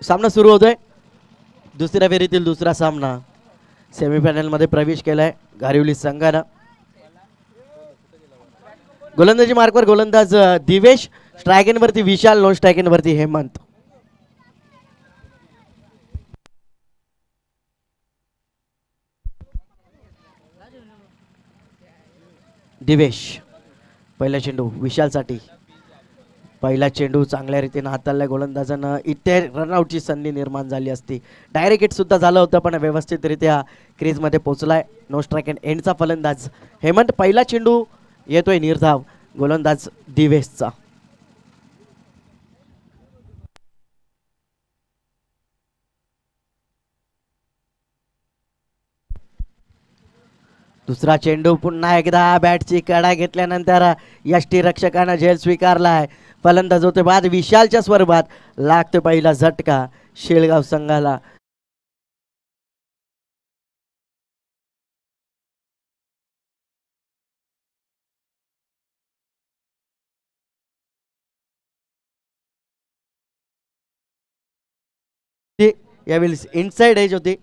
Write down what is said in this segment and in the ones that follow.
सामना सुरू होतोय. दुसऱ्या फेरीतील दुसरा सामना सेमीफायनल मध्ये प्रवेश केलाय घारिवली संघानं. गोलंदाजी मार्कवर गोलंदाज दिवेश, स्ट्रायगन वरती विशाल, नॉन स्ट्रायगन वरती हेमंत. दिवेश पहिला चेंडू विशालसाठी. पहिला चेंडू चांगल्या रीतीने हाताळल्या गोलंदाजानं. इथे रनआउटची संधी निर्माण झाली असती. डायरेक्ट हिट सुद्धा झालं होतं पण व्यवस्थितरित्या क्रीजमध्ये पोहोचलाय नो स्ट्राईक अँड एंडचा फलंदाज हेमंत. पहिला चेंडू येतोय निर्धाव गोलंदाज दिवेशचा. दुसरा चेंडू पुन्हा एकदा बॅटची कडा घेतल्यानंतर यष्टीरक्षकानं झेल स्वीकारलाय. फलंदाज होते बाद विशालच्या स्वरूपात. लागतो पहिला झटका शेळगाव संघाला. यावेळी इनसाइड एज होती.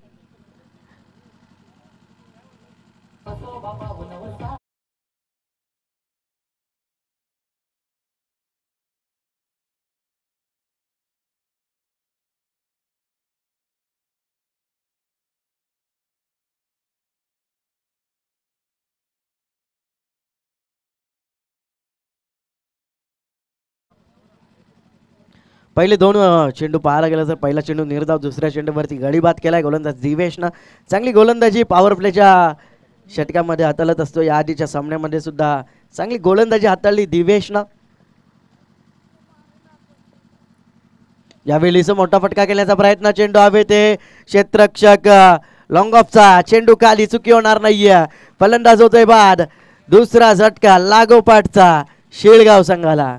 पहिले दोन चेंडू पाहायला गेलं तर पहिला चेंडू निर्धाव, दुसऱ्या चेंडूवरती गडीबाद केलाय गोलंदाज दिवेशनं. चांगली गोलंदाजी पॉवर प्लेच्या षटकामध्ये हाताळत असतो. या आधीच्या सामन्यामध्ये सुद्धा चांगली गोलंदाजी हाताळली दिवेशनं. यावेळी मोठा फटका केल्याचा प्रयत्न, चेंडू हवे ते क्षेत्ररक्षक लॉंग ऑफचा चेंडू खाली, चुकी होणार नाहीये. फलंदाज होतोय बाद. दुसरा झटका लागोपाठचा शेळगाव संघाला.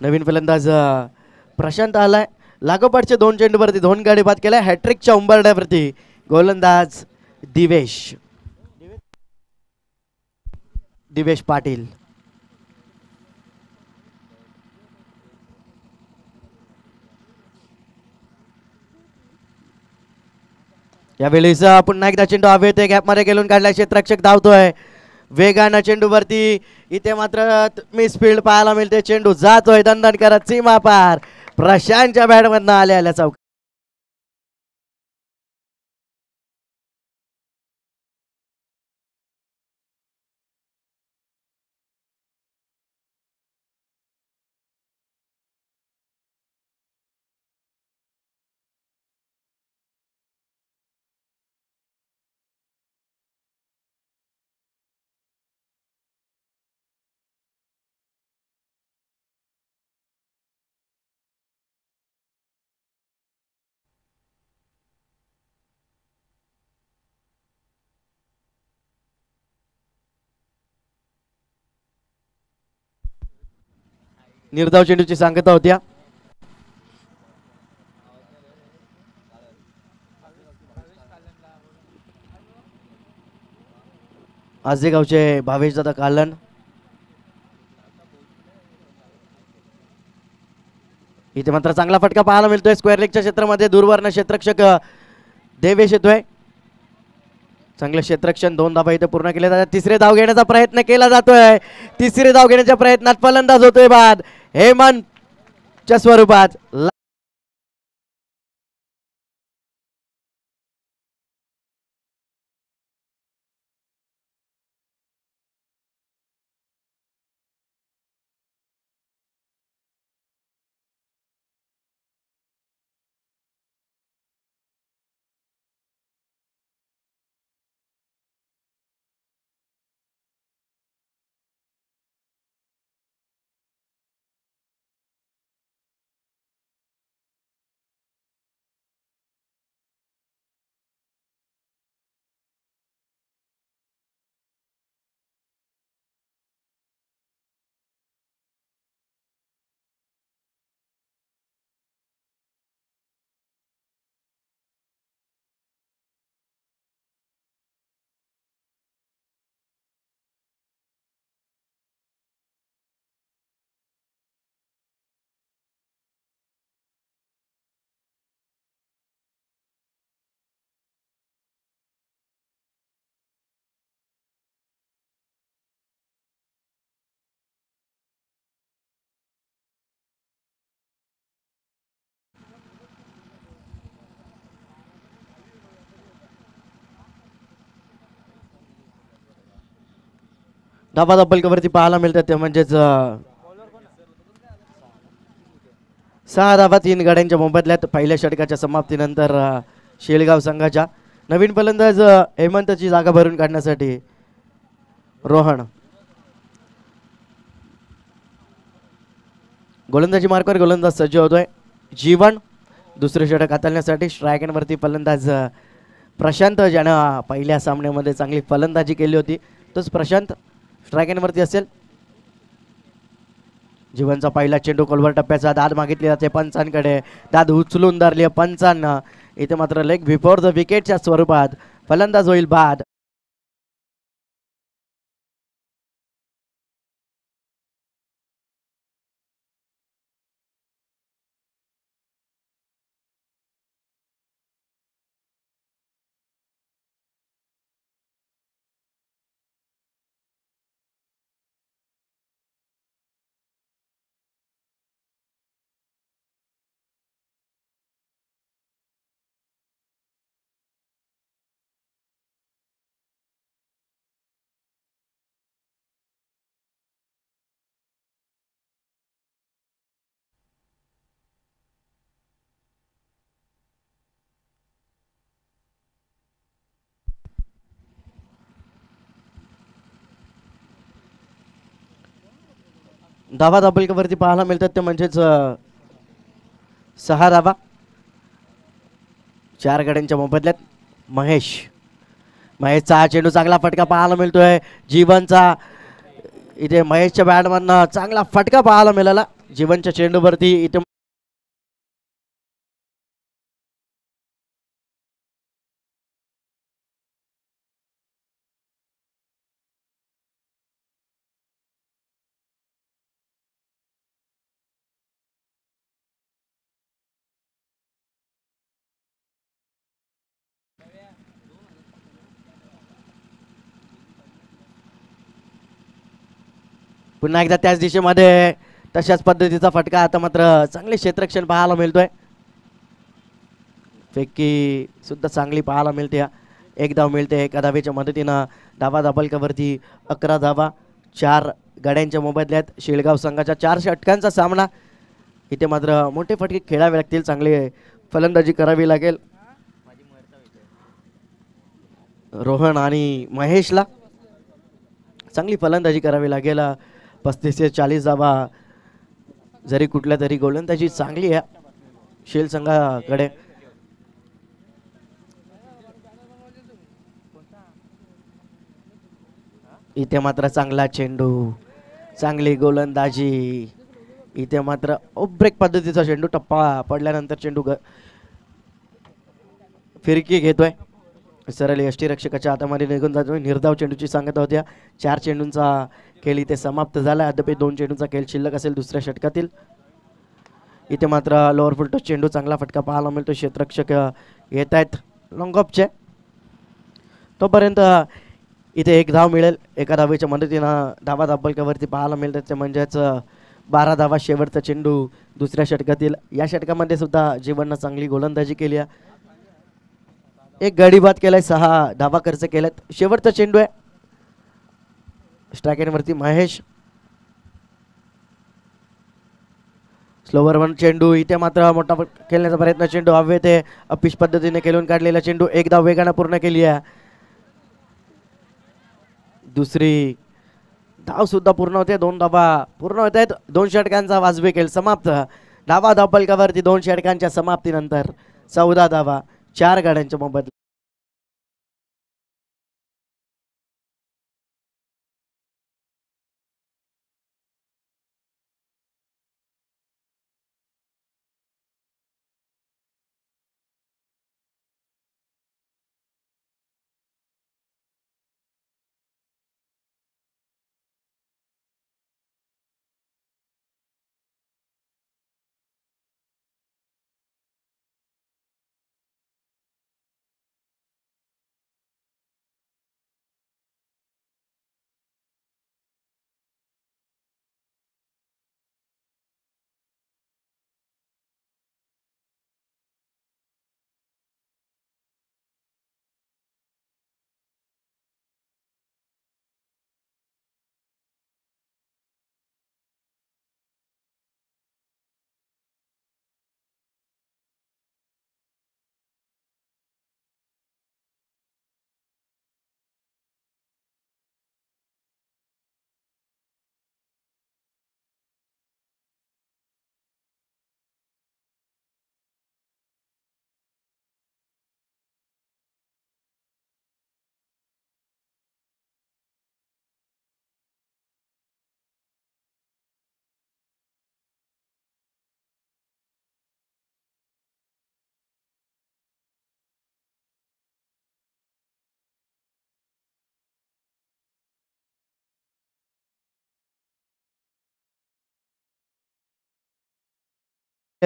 नवीन फलंदाज प्रशांत आलाय. लागोपाठचे दोन चेंडूवरती दोन गाडी बाद केलाय. हॅट्रिकच्या उंबरड्यावरती गोलंदाज दिवेश. दिवेश पाटील. यावेळेस पुन्हा एकदा चेंडू हवे ते गॅपमध्ये गेलून काढलाय. क्षेत्ररक्षक धावतोय वेगानं चेंडूवरती. इथे मात्र मिसफिल्ड पाहायला मिळते. चेंडू जातोय दणदण करत सीमा पार. प्रशांतच्या बॅटमधनं आल्या चौक. निर्धाव चेंडूची सांगता होत्या. आजेगावचे भावेश दादा कालन. इथे मात्र चांगला फटका पाहायला मिळतोय स्क्वेअर लेगच्या क्षेत्रामध्ये. दूरवरनं क्षेत्ररक्षक देवेश येतोय. चांगलं क्षेत्ररक्षण. दोन धाबा इथे पूर्ण केले जातात. तिसरे धाव घेण्याचा प्रयत्न केला जातोय. तिसरे धाव घेण्याच्या प्रयत्नात फलंदाज होतोय बाद हेमंतच्या स्वरूपात. धाबा धब्बलकावरती पाहायला मिळतात ते म्हणजेच 6 धाबा 3 गड्यांच्या मोबदल्यात पहिल्या षटकाच्या समाप्तीनंतर शेळगाव संघाच्या नवीन फलंदाज हेमंतची जागा भरून काढण्यासाठी रोहन गोलंदाजी मार्कवर गोलंदाज सज्ज होतोय. जीवन दुसरे षटक हाताळण्यासाठी स्ट्रायकनवरती फलंदाज प्रशांत ज्यानं पहिल्या सामन्यामध्ये चांगली फलंदाजी केली होती तोच प्रशांत स्ट्रायकनवरती असेल. जीवनचा पहिला चेंडू कोलवर टप्प्याचा दाद मागितली जाते पंचांकडे. दाद उचलून धरली पंचांना. इथे मात्र लेग बिफोर द विकेटच्या स्वरूपात फलंदाज होईल बाद. धावा धाबलकावरती पाहायला मिळतात ते म्हणजेच 6 धावा 4 गड्यांच्या मोबदल्यात महेशचा हा चेंडू चांगला फटका पाहायला मिळतोय. जीवनचा इथे महेशच्या बॅटमधनं चांगला फटका पाहायला मिळाला जीवनच्या चेंडूवरती. इथे पुन्हा एकदा त्याच दिशेमध्ये तशाच पद्धतीचा फटका. आता मात्र चांगले क्षेत्ररक्षण पाहायला मिळतोय. फेकी सुद्धा चांगली पाहायला मिळते. एक धाव मिळते एका धावेच्या मदतीनं. धावा धाबलकावरती 11 धावा 4 गड्यांच्या मोबदल्यात शेळगाव संघाच्या 4 षटकांचा सामना. इथे मात्र मोठे फटके खेळावे लागतील. चांगले फलंदाजी करावी लागेल रोहन आणि महेशला. चांगली फलंदाजी करावी लागेल. 35 ते 40 धावा जरी कुठल्या तरी गोलंदाजी चांगली आहे शेल संघाकडे. इथे मात्र चांगला चेंडू चांगली गोलंदाजी. इथे मात्र ब्रेक पद्धतीचा चेंडू टप्पा पडल्यानंतर चेंडू फिरकी घेतोय. सरळ यष्टीरक्षकाच्या हातामध्ये निघून जातोय. निर्धाव चेंडूची सांगता होत्या. 4 चेंडूंचा खेळ इथे समाप्त झाला. अद्याप 2 चेंडूंचा खेळ शिल्लक असेल दुसऱ्या षटकातील. इथे मात्र लोअर फुल टच चेंडू चांगला फटका पाहायला मिळतो. क्षेत्ररक्षक येत आहेत लॉंगऑफचे. तोपर्यंत इथे 1 धाव मिळेल. एका धावेच्या मदतीनं धावा धाबलकावरती पाहायला मिळतात ते म्हणजेच 12 धावा. शेवटचा चेंडू दुसऱ्या षटकातील. या षटकामध्ये सुद्धा जीवननं चांगली गोलंदाजी केली आहे. 1 गडी बाद केलाय. 6 धावा खर्च केल्यात. शेवटचा चेंडू आहे स्ट्रायकरवरती महेश. स्लोवर वन चेंडू. इथे मात्र मोठा खेळण्याचा प्रयत्न. चेंडू हवे ते अपिश पद्धतीने खेळून काढलेला चेंडू. 1 धाव वेगानं पूर्ण केली आहे. दुसरी धाव सुद्धा पूर्ण होते. 2 धावा पूर्ण होत आहेत. 2 षटकांचा वाजवी खेळ समाप्त. धावा धाबलकावरती 2 षटकांच्या समाप्तीनंतर 14 धावा 4 गड्यांच्या मोबदल्यात.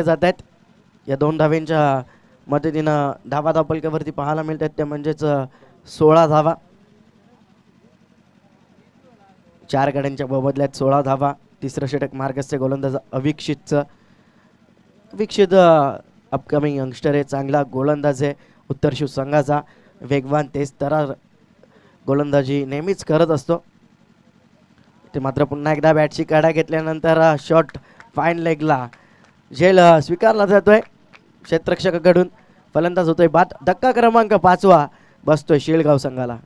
जात आहेत. या 2 धाव्यांच्या मदतीनं धावा धापलक्यावरती पाहायला मिळतात त्या म्हणजेच 16 धावा. 4 गड्यांच्या मोबदल्यात 16 धावा. तिसरं षटक मार्गस्थ गोलंदाज अविक्षितचं. विक्षित अपकमिंग यंगस्टर आहे, चांगला गोलंदाज आहे. उत्तर शिव संघाचा वेगवान तेज तरार गोलंदाजी नेहमीच करत असतो. ते मात्र पुन्हा एकदा बॅटची काढा घेतल्यानंतर शॉट फाईन लेगला झेल स्वीकारला जातोय क्षेत्ररक्षकाकडून. फलंदाज होतोय बाद. धक्का क्रमांक 5वा बसतोय शेळगाव संघाला.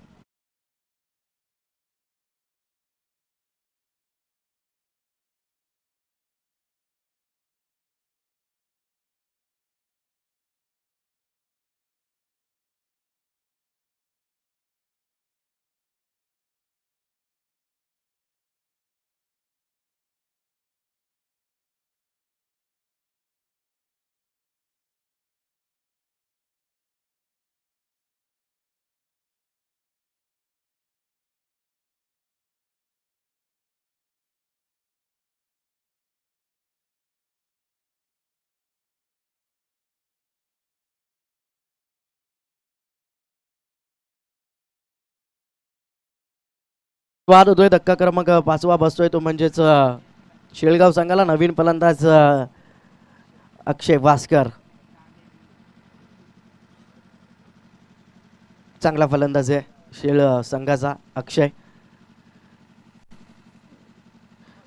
वाद होतोय. धक्का क्रमांक 5वा बसतोय तो म्हणजेच शेळगाव संघाला. नवीन फलंदाज अक्षय वास्कर. चांगला फलंदाज आहे शेळ संघाचा अक्षय.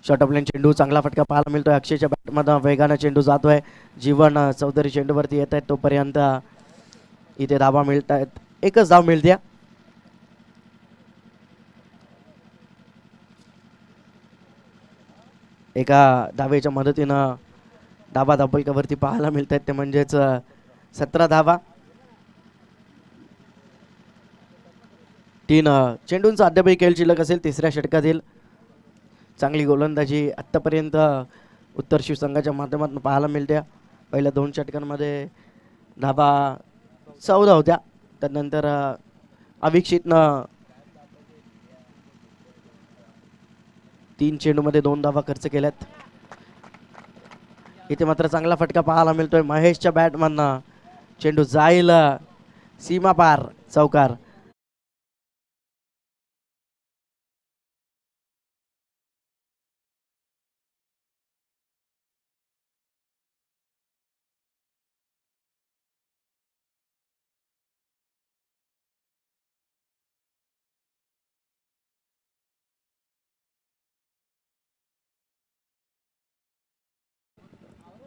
शॉर्ट ऑफ लाईन चेंडू चांगला फटका पाहायला मिळतोय. अक्षयच्या बॅटमधून वेगानं चेंडू जातोय. जीवन चौधरी चेंडूवरती येत आहेत तोपर्यंत इथे धावा मिळत आहेत. एकच धाव मिळते. एका धावेच्या मदतीनं धाबा धापलकावरती पाहायला मिळत आहेत ते म्हणजेच 17 धावा. 3 चेंडूंचा अद्यापही खेळ शिल्लक असेल तिसऱ्या षटकातील. चांगली गोलंदाजी आत्तापर्यंत उत्तर शिव संघाच्या माध्यमातून पाहायला मिळते. पहिल्या 2 षटकांमध्ये धाबा 14 होत्या. त्यानंतर अविक्षितनं 3 चेंडूमध्ये 2 धावा खर्च केल्यात. इथे मात्र चांगला फटका पाहायला मिळतोय महेशच्या बॅटमधनं. चेंडू जाईल सीमा पार चौकार.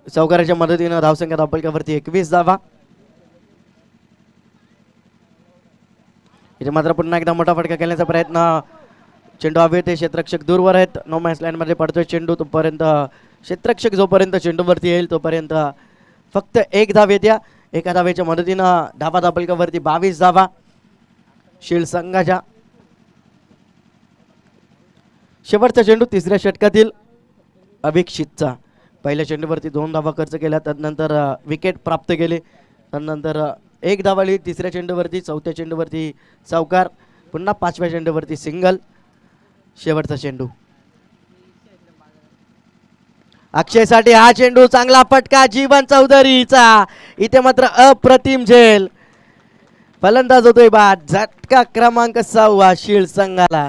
चौकाराच्या मदतीनं धावसंख्या धापलकावरती 21 धावा. इथे मात्र पुन्हा एकदा मोठा फटका खेळण्याचा प्रयत्न. चेंडू हवेत आहे. क्षेत्ररक्षक दूरवर आहेत. नो मॅच लाईन मध्ये पडतोय चेंडू. तोपर्यंत क्षेत्ररक्षक जोपर्यंत चेंडूवरती येईल तोपर्यंत फक्त 1 धाव येत्या. एका धावेच्या मदतीनं धाबा धापलकावरती 22 धावा शीळ संघाच्या. शेवटचा चेंडू तिसऱ्या षटकातील अविक्षितचा. पहिल्या चेंडूवरती 2 धावा खर्च केल्या. त्यानंतर विकेट प्राप्त केले. त्यानंतर 1 धाव आली तिसऱ्या चेंडूवरती. चौथ्या चेंडूवरती चौकार. पुन्हा 5व्या चेंडूवरती सिंगल. शेवटचा चेंडू अक्षयसाठी. हा चेंडू चांगला फटका जीवन चौधरीचा. इथे मात्र अप्रतिम झेल. फलंदाज होतोय बाद. झटका क्रमांक 6वा शीळ संघाला.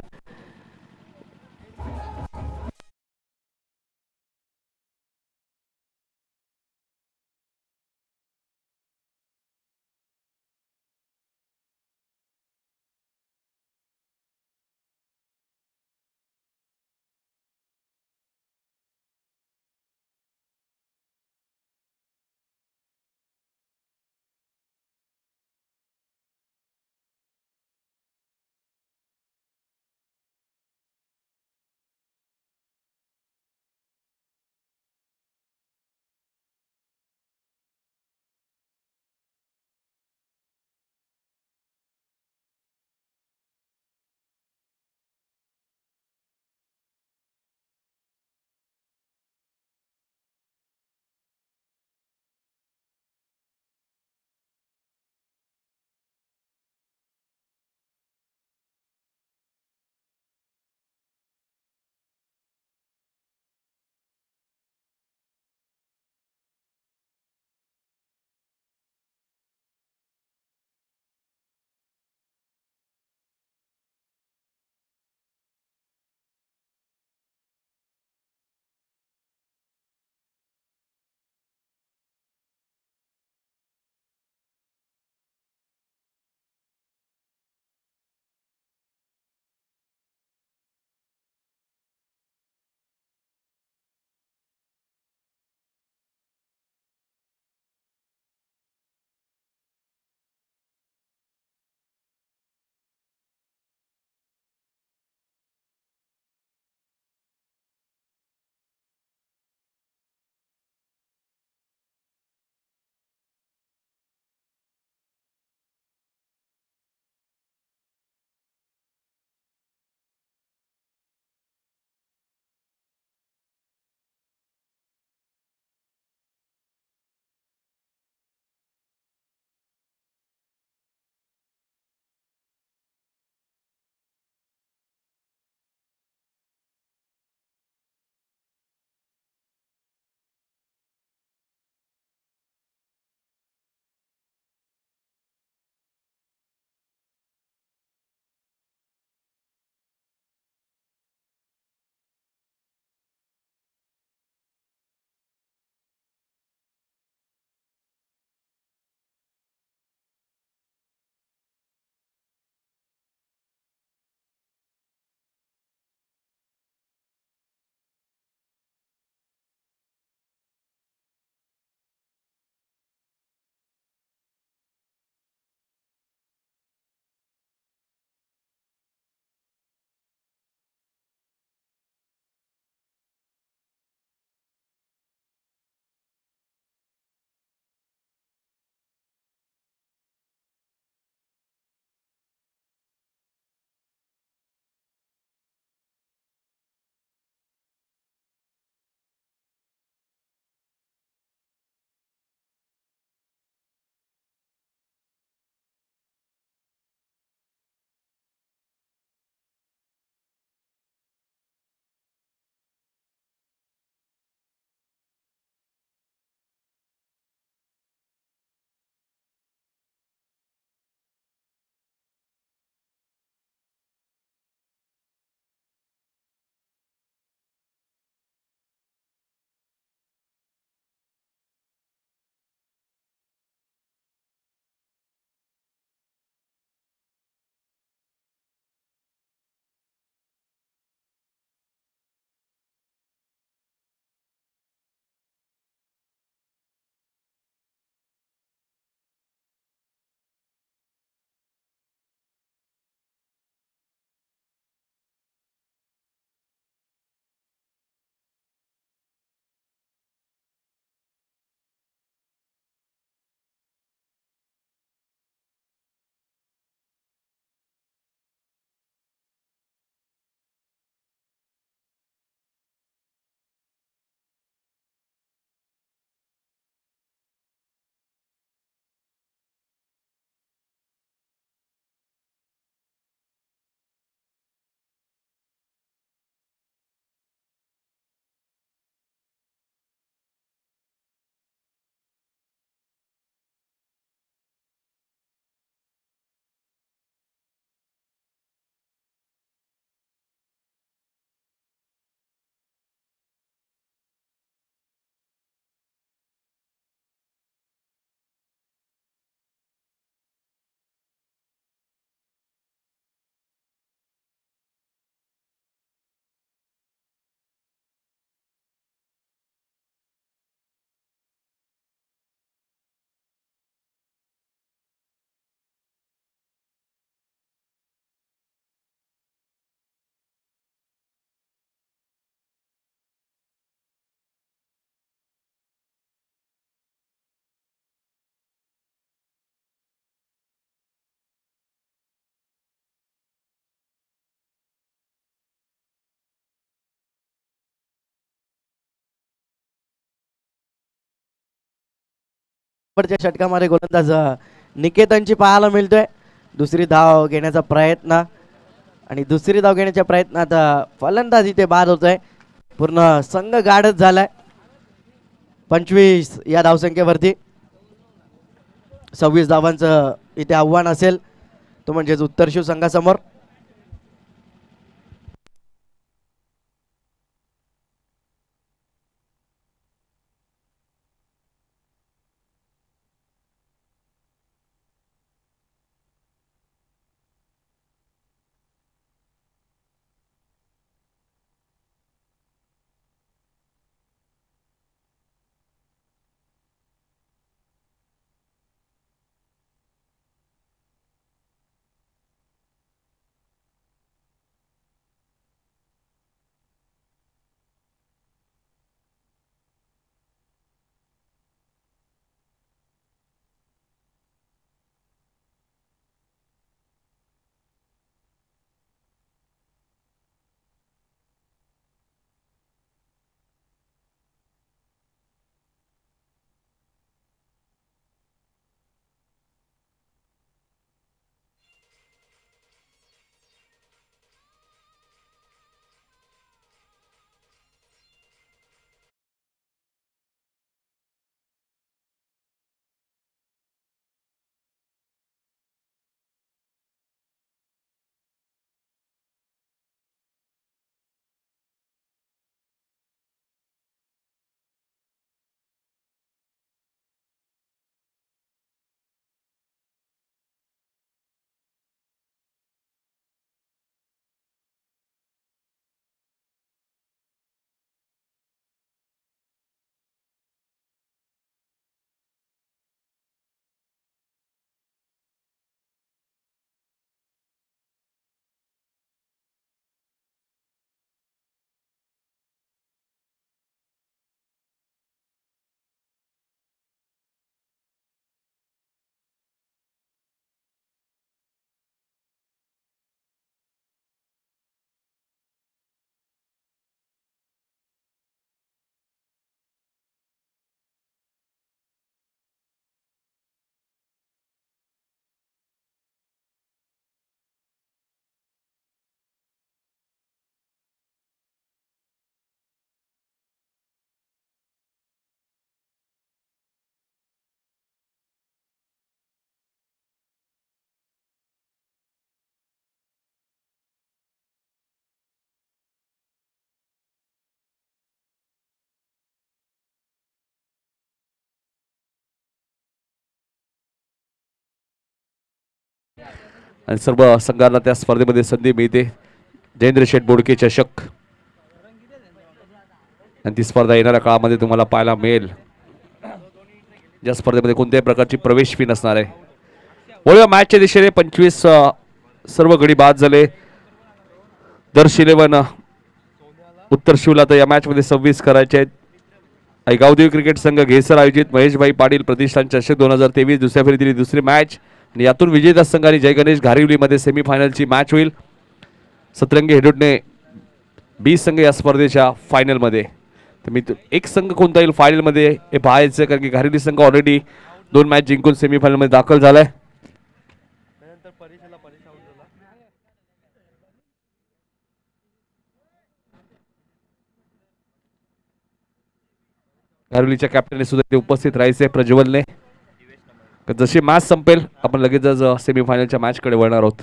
वरच्या षटकामध्ये गोलंदाज निकेतनची पाहायला मिळतोय. दुसरी धाव घेण्याचा प्रयत्न आणि दुसरी धाव घेण्याच्या प्रयत्नात फलंदाज इथे बाद होतोय. पूर्ण संघ गाढच झालाय 25 या धावसंख्येवरती. 26 धावांचं इथे आव्हान असेल, तो म्हणजेच उत्तर शिव संघासमोर. आणि सर्व संघांना त्या स्पर्धेमध्ये संधी मिळते. जयेंद्र शेठ बोडके चषक आणि ती स्पर्धा येणाऱ्या काळामध्ये तुम्हाला पाहायला मिळेल. या स्पर्धेमध्ये कोणत्याही प्रकारची प्रवेश फी नसणार आहे. वळूया मॅचच्या दिशेने. 25 सर्व गडी बाद झाले. दर्श 11 उत्तर शिवला तर या मॅच मध्ये 26 करायचे आहेत. गावदेवी क्रिकेट संघ घेसर आयोजित महेशभाई पाटील प्रतिष्ठान चषक 2023 दुसऱ्या फेरीतील दुसरी मॅच आणि यातून विजेता संघ आणि जय गणेश घारिवलीमध्ये सेमीफायनलची मॅच होईल. सतरंगी हेडोटने 20 संघ या स्पर्धेच्या फायनलमध्ये. तर मी एक संघ कोणता येईल फायनलमध्ये हे पाहायचं, कारण की घारिवली संघ ऑलरेडी 2 मॅच जिंकून सेमीफायनलमध्ये दाखल झालाय. घारिवलीच्या कॅप्टनने सुद्धा ते उपस्थित राहायचे प्रज्वलने. जशी मॅच संपेल आपण लगेचच सेमीफायनलच्या मॅच कडे वळणार आहोत.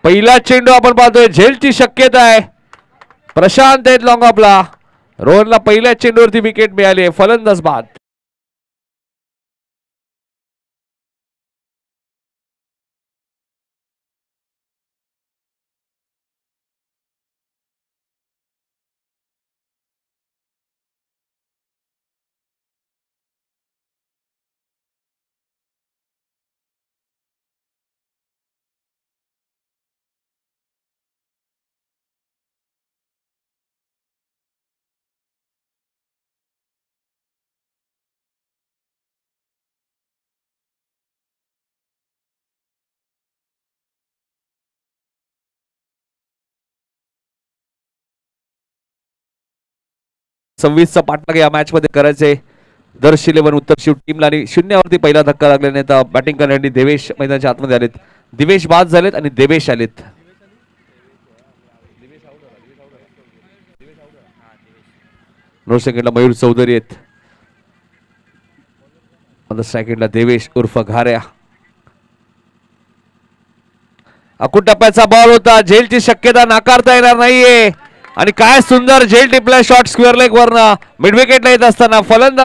पहिला चेंडू आपण पाहतोय, झेलची शक्यता आहे. प्रशांत आहेत लॉंग ऑफला. रोहनला पहिल्या चेंडूवरती विकेट मिळाली. फलंदाज बाद. चा पाठलाग या मॅच मध्ये करायचे. दर्श 11 उत्तर शिव टीमला आणि शून्यावरती पहिला धक्का लागल्याने आता बॅटिंग करण्यासाठी देवेश मैदानाच्या आतमध्ये आलेत. दिवेश बाद झालेत आणि देवेश आलेत. सेकंडला मयूर चौधरी आहेत. सेकंडला देवेश उर्फ घाऱ्या. अकुट टप्प्याचा बॉल होता. झेलची शक्यता नाकारता येणार नाहीये आणि काय सुंदर झेल टिपलाय शॉर्ट स्क्वेअर लेग वरनं मिड विकेटला येत असताना फलंदाज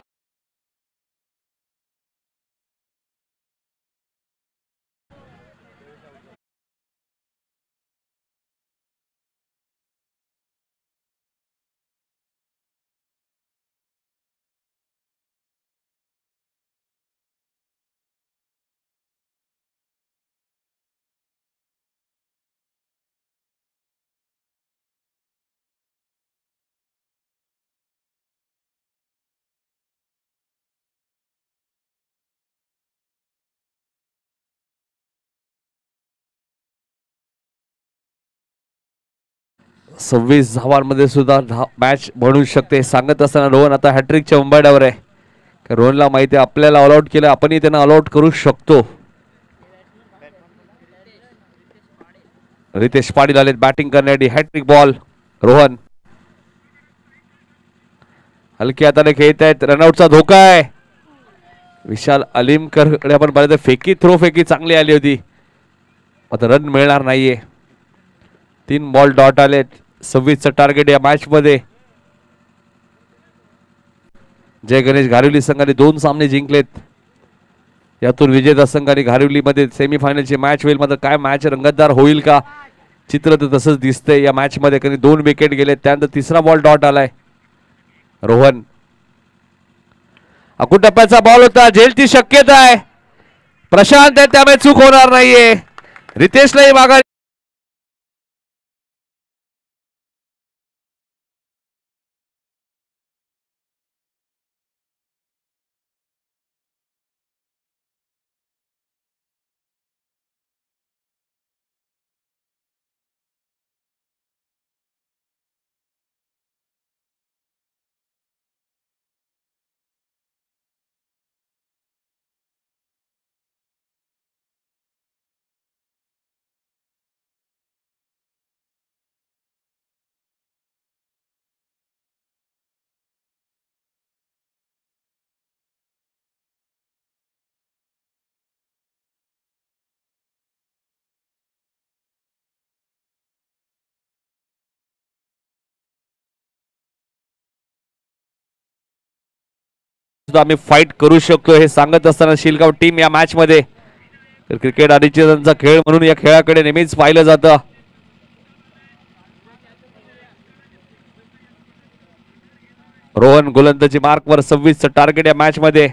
सव्वीस धावांमध्ये सुद्धा मॅच बनवू शकते सांगत असताना रोहन आता हॅट्रिकच्या उंबरठ्यावर आहे. रोहनला माहिती आहे आपल्याला ऑल आउट केलं आपणही त्यांना ऑल आउट करू शकतो. रितेश पाटील आलेत बॅटिंग करण्यासाठी. हॅट्रिक बॉल रोहन हलक्या हाताने खेळत आहेत. रनआउटचा धोका आहे. विशाल अलीमकर कडे आपण पाहिलं फेकी थ्रो फेकी चांगली आली होती. आता रन मिळणार नाहीये. 3 बॉल डॉट आलेत. 26चं टार्गेट या मॅच मध्ये. जय गणेश घारिवली संघाने 2 सामने जिंकलेत. यातून विजेता संघाने घारिवलीमध्ये सेमीफायनलची मॅच होईल. मात्र काय मॅच रंगतदार होईल का चित्र तर तसंच दिसतंय या मॅच मध्ये. कधी 2 विकेट गेले त्यानंतर 3रा बॉल डॉट आलाय. रोहन अकुट टप्प्याचा बॉल होता. झेलची शक्यता आहे. प्रशांत आहे त्यामुळे चूक होणार नाहीये. रितेशलाही मागा आम्ही फाईट करू शकतो हे सांगत असताना शिलगाव टीम या मॅच मध्ये. तर क्रिकेट अनिश्चिततांचा खेळ म्हणून या खेळाकडे नेहमीच पाहिलं जातं. रोहन गोलंदाजी मार्कवर 26चं टार्गेट या मॅच मध्ये.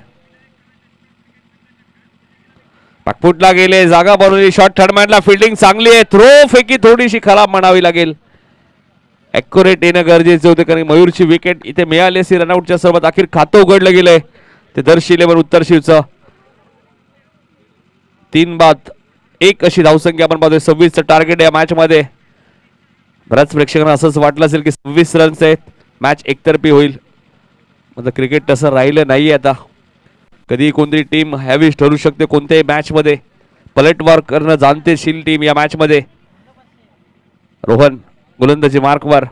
पाकपुटला गेले जागा बनवली. शॉर्ट थर्डमॅनला फिल्डिंग चांगली आहे. थ्रो फेकी थोडीशी खराब म्हणावी लागेल. ॲक्युरेट येणं गरजेचे होते कारण मयूरची विकेट इथे मिळाली असती रनआउटच्या सोबत. अखेर खातं उघडलं गेलंय ते दर्श 11 उत्तर शिवचं. 3 बाद 1 अशी धावसंख्या आपण पाहतोय. 26चं टार्गेट या मॅच मध्ये. बऱ्याच प्रेक्षकांना असंच वाटलं असेल की 26 रन्स आहेत मॅच एकतर्फी होईल. म्हणजे क्रिकेट तसं राहिलं नाही आता. कधी कोणती टीम हॅविश ठरू शकते कोणत्याही मॅच मध्ये. पलटवार करणं जाणते शील टीम या मॅच मध्ये. रोहन गोलंदाजी मार्कवर.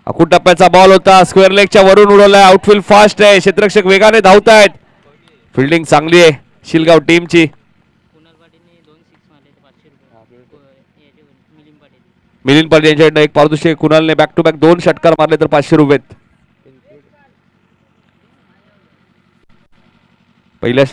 अकुट टप्प्याचा बॉल होता. स्क्वेअर लेगच्या वरून उडवलाय. आउटफील्ड फास्ट आहे. क्षेत्ररक्षक वेगाने धावतायत. फिल्डिंग चांगली आहे शिलगाव टीमची. मिलिंद पाटील यांच्याकडनं एक पारितोषिक. कुणालने बॅक टू बॅक 2 षटकार मारले तर 500 रुपये. पहिल्या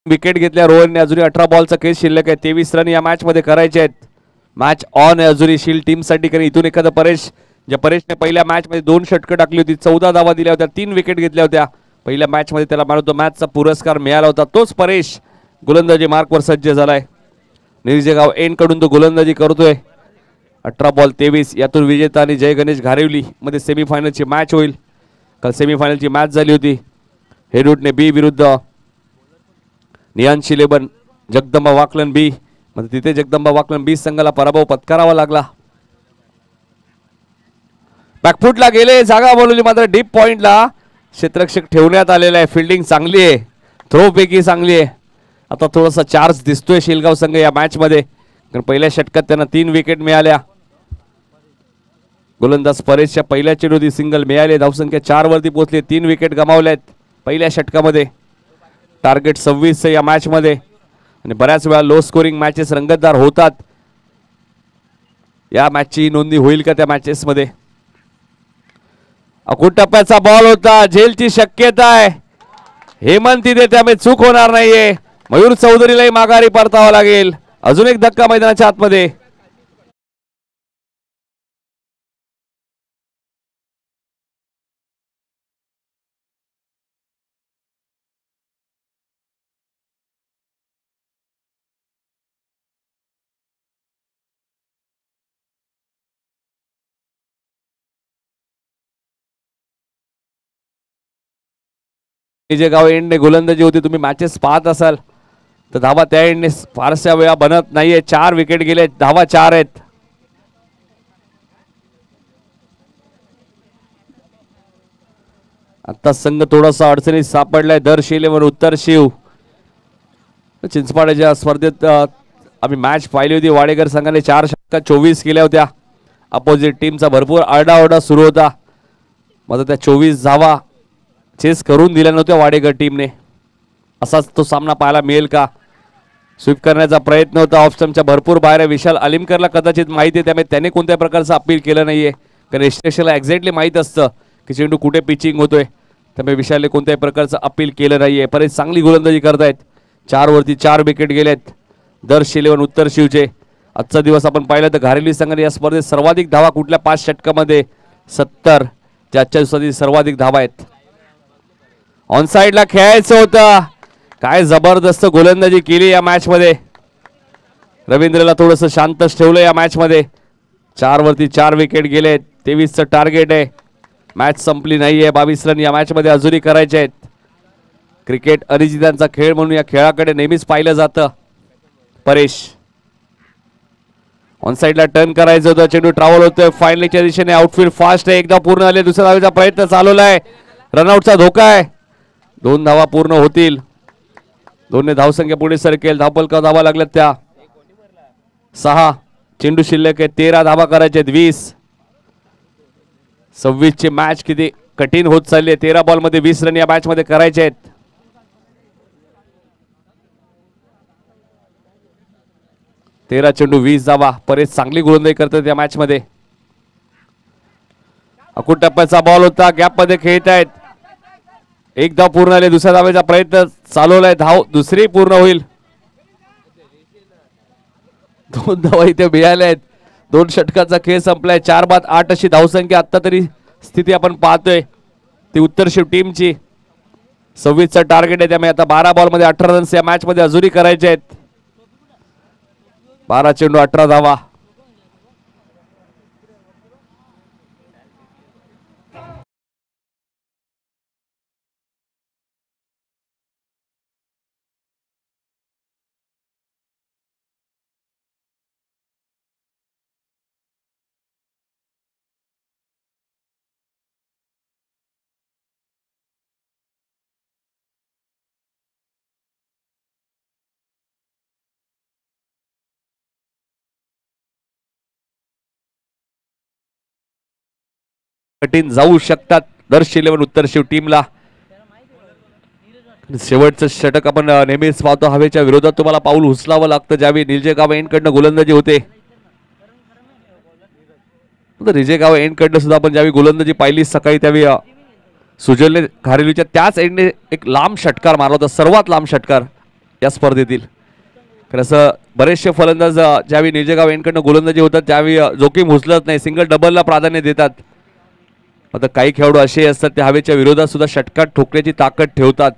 विकेट घेतल्या रोहनने. अजूनही 18 बॉलचा खेळ शिल्लक आहे. 23 रन या मॅच मध्ये करायचे आहेत. मॅच ऑन आहे अजूनही शील्ड टीम साठी. कारण इथून एखादा परेश, ज्या परेशने पहिल्या मॅच मध्ये 2 षटकं टाकली होती, 14 धावा दिल्या होत्या, 3 विकेट घेतल्या होत्या पहिल्या मॅच मध्ये, त्याला मॅन ऑफ द मॅचचा पुरस्कार मिळाला होता. तोच परेश गोलंदाजी मार्कवर सज्ज झालाय. निर्जेगाव एंड कडून तो गोलंदाजी करतोय. 18 बॉल 23. यातून विजेता आणि जय गणेश घारिवली मध्ये सेमीफायनलची मॅच होईल. काल सेमीफायनलची मॅच झाली होती. हेरूटने बी विरुद्ध नियान शिलेबन जगदंबा वाकलन बी मध्ये, तिथे जगदंबा वाकलन बी संघाला पराभव पत्करावा लागला. बॅकफुटला गेले, जागा बोलवली मात्र डीप पॉइंटला क्षेत्ररक्षक ठेवण्यात आलेला आहे. फिल्डिंग चांगली आहे, थ्रो पैकी चांगली आहे. आता थोडासा चार्ज दिसतोय शेलगाव संघ या मॅच मध्ये, कारण पहिल्या षटकात त्यांना 3 विकेट मिळाल्या. गोलंदाज परेशच्या पहिल्या चेंडूची सिंगल मिळाले. धावसंख्या 4 वरती पोहोचली. 3 विकेट गमावल्यात पहिल्या षटकामध्ये. टार्गेट 26 या मॅच मध्ये, आणि बऱ्याच वेळा लो स्कोरिंग मॅचेस रंगतदार होतात. या मॅचची नोंदणी होईल का त्या मॅचेस मध्ये? अकुट टप्प्याचा बॉल होता, झेलची शक्यता आहे. हेमंत तिथे, त्यामुळे चूक होणार नाहीये. मयूर चौधरीलाही माघारी परतावा लागेल. अजून एक धक्का मैदानाच्या आतमध्ये. विजयगाव एंडने गोलंदाजी होती. तुम्ही मॅचेस पाहत असाल तर धावा त्या एंडने फारशा वेळा बनत नाहीये. 4 विकेट गेले, धावा 4 आहेत. आता संघ थोडासा अडचणीत सापडलाय. दर्श 11 उत्तर शिव. चिंचपाड्याच्या स्पर्धेत आम्ही मॅच पाहिली होती. वाडेकर संघाने 4 षटकात 24 केल्या होत्या. अपोजिट टीमचा भरपूर आरडाओरडा सुरू होता. मात्र त्या 24 धावा चेस करून दिल्या नव्हत्या वाडेकर टीमने. असाच तो सामना पाहायला मिळेल का? स्वीप करण्याचा प्रयत्न होता. ऑफ स्टंपच्या भरपूर बाहेर. विशाल अलिमकरला कदाचित माहिती आहे, त्यामुळे त्याने कोणत्या प्रकारचं अपील केलं नाहीये. कारण एस्टेशनला एक्झॅक्टली माहीत असतं की चेंडू कुठे पिचिंग होतोय, त्यामुळे विशालने कोणत्याही प्रकारचं अपील केलं नाहीये. परत चांगली गोलंदाजी करतायत. 4 वरती 4 विकेट गेलेत. दर्श 11 उत्तर शिवचे. आजचा दिवस आपण पाहिलं तर घारेली संघाने या स्पर्धेत सर्वाधिक धावा कुठल्या 5 षटकामध्ये 70, ज्या आजच्या दिवसातील सर्वाधिक धावा आहेत. ऑन साइडला खेळायचं होतं. काय जबरदस्त गोलंदाजी केली या मॅच मध्ये. रवींद्रला थोडंसं शांतच ठेवलं या मॅच मध्ये. 4 वरती 4 विकेट गेले. 23चं टार्गेट आहे. मॅच संपली नाहीये. 22 रन या मॅच मध्ये अजूनही करायचे आहेत. क्रिकेट अनिश्चितांचा खेळ म्हणून या खेळाकडे नेहमीच पाहिलं जातं. परेश ऑन साइडला टर्न करायचं होतं. चेंडू ट्रॅव्हल होतोय फायनलच्या दिशेने. आउटफील्ड फास्ट आहे. एकदा पूर्ण आले. दुसऱ्या धावेचा प्रयत्न चालवला आहे. रनआउटचा धोका आहे. 2 धावा पूर्ण होतील. 2ने धावसंख्या पुढे सरकेल. धावपलका धावा लागल्यात त्या 6. चेंडू शिल्लक आहे. 13 धावा करायचे आहेत. 20. 26 ची मॅच किती कठीण होत चालली आहे. 13 बॉल मध्ये 20 रन या मॅच मध्ये करायचे आहेत. 13 चेंडू 20 धावा. परेश चांगली गोलंदाजी करतात या मॅच मध्ये. अकुट टप्प्याचा बॉल होता. गॅप मध्ये खेळतायत. 1 धाव पूर्ण आले. दुसऱ्या धावेचा प्रयत्न चालवलाय. धाव दुसरी पूर्ण होईल. 2 धावा इथे मिळाल्या आहेत. 2 षटकाचा खेळ संपलाय. 4 बाद 8 अशी धावसंख्या आता तरी स्थिती आपण पाहतोय ती उत्तर शिव टीमची. 26चं टार्गेट आहे. त्यामुळे आता 12 बॉल मध्ये 18 रन्स या मॅच मध्ये अजूनही करायचे आहेत. 12 चेंडू 18 धावा. कठीण जाऊ शकतात दर्श 11 उत्तर शिव टीमला. शेवटचं षटक आपण नेहमीच पाहतो. हवेच्या विरोधात तुम्हाला पाऊल उचलावं लागतं. ज्यावेळी निलजेगाव एंडकडनं गोलंदाजी होते, निलजेगाव एंडकडनं सुद्धा आपण ज्यावेळी गोलंदाजी पाहिली सकाळी, त्यावेळी सुजलने घारेलीच्या त्याच एंडने एक लांब षटकार मारला होता. सर्वात लांब षटकार या स्पर्धेतील. तर असं बरेचसे फलंदाज ज्यावेळी निळजेगाव यांकडनं गोलंदाजी होतात त्यावेळी जोखीम उचलत नाही, सिंगल डबलला प्राधान्य देतात. आता काही खेळाडू असे असतात ते हवेच्या विरोधात सुद्धा षटकार ठोकण्याची ताकद ठेवतात.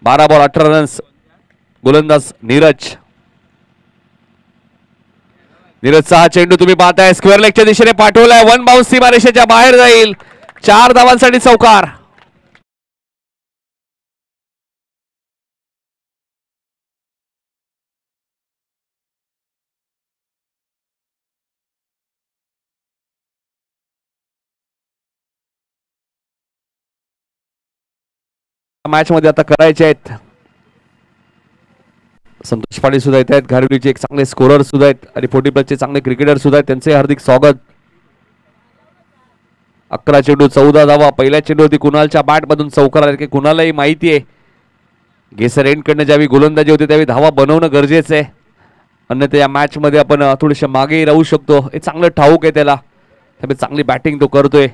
12 बॉल 18 रन्स गोलंदाज नीरज. नीरजचा हा चेंडू तुम्ही पाहताय स्क्वेअर लेगच्या दिशेने पाठवलाय, वन बाउन्स सीमारेषेच्या बाहेर जाईल. 4 धावांसाठी चौकार. मॅच मध्ये आता करायचे आहेत. संतोष पाटील सुद्धा येत आहेत, घारवलीचे एक चांगले स्कोरर सुद्धा आहेत आणि 40+ चांगले क्रिकेटर सुद्धा आहेत, त्यांचे हार्दिक स्वागत. 11 चेंडू 14 धावा. पहिल्या चेंडूवरती कुणालच्या बॅट मधून चौकार आला की कुणालाही माहिती आहे गेसर एंडकडनं ज्यावेळी गोलंदाजी होते त्यावेळी धावा बनवणं गरजेचं आहे, अन्यथा या मॅच मध्ये आपण थोडेसे मागेही राहू शकतो. हे चांगलं ठाऊक आहे त्याला, त्यामुळे चांगली बॅटिंग तो करतोय.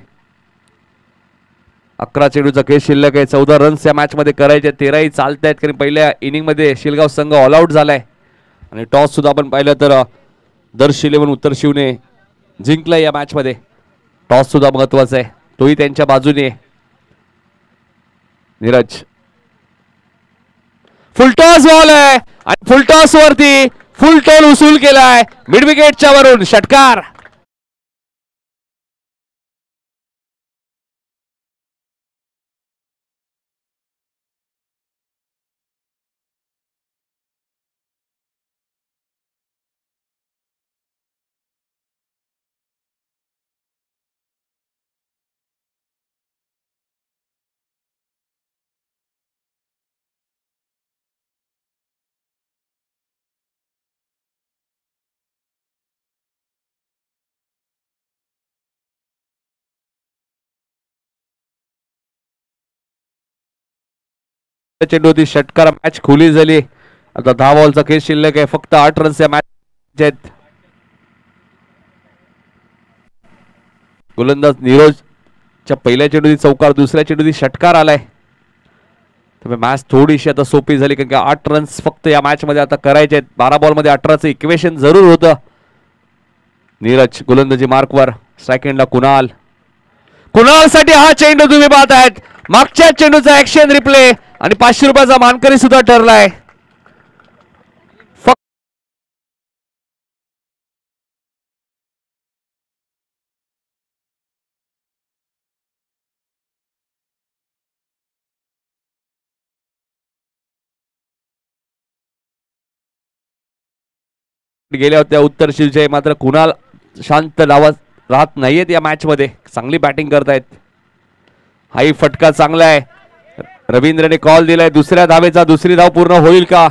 11 चेंडूचा खेळ शिल्लक आहे. 14 रन्स या मॅच मध्ये करायचे, 13ही चालत आहेत कारण पहिल्या इनिंग मध्ये शिलगाव संघ ऑल आउट झालाय आणि टॉस सुद्धा आपण पाहिलं तर दर्श 11 उत्तर शिवने जिंकलाय या मॅच मध्ये. टॉस सुद्धा महत्वाचा आहे, तोही त्यांच्या बाजूने. नीरज फुल टॉस बॉल आहे आणि फुल टॉस वरती फुल टोल उसूल केलाय मिड विकेटच्या वरून. षटकार. चेंडू होती, षटकार. मॅच खुली झाली. आता 10 बॉलचा खेळ शिल्लक आहे, फक्त 8 रन्स या मॅच आहेत. गोलंदाज नीरजच्या पहिल्या चेंडूची चौकार, दुसऱ्या चेंडूची षटकार आलाय. त्यामुळे मॅच थोडीशी आता सोपी झाली कारण की 8 रन्स फक्त या मॅच मध्ये आता करायचे आहेत. 12 बॉल मध्ये 18चं इक्वेशन जरूर होतं. नीरज गोलंदाजी मार्कवर. सेकंडला कुणाल. कुणालसाठी हा चेंडू तुम्ही पाहतायत, मागच्या चेंडूचा ऍक्शन रिप्ले आणि 500 रुपयाचा मानकरी सुद्धा ठरलाय. गेल्या होत्या उत्तर शिवजय, मात्र कुणाल शांत डावात राहत नाहीयेत या मॅच मध्ये, चांगली बॅटिंग करतायत. हाही फटका चांगला आहे. रवींद्रने कॉल दिलाय दुसऱ्या धावेचा, दुसरी धाव पूर्ण होईल का?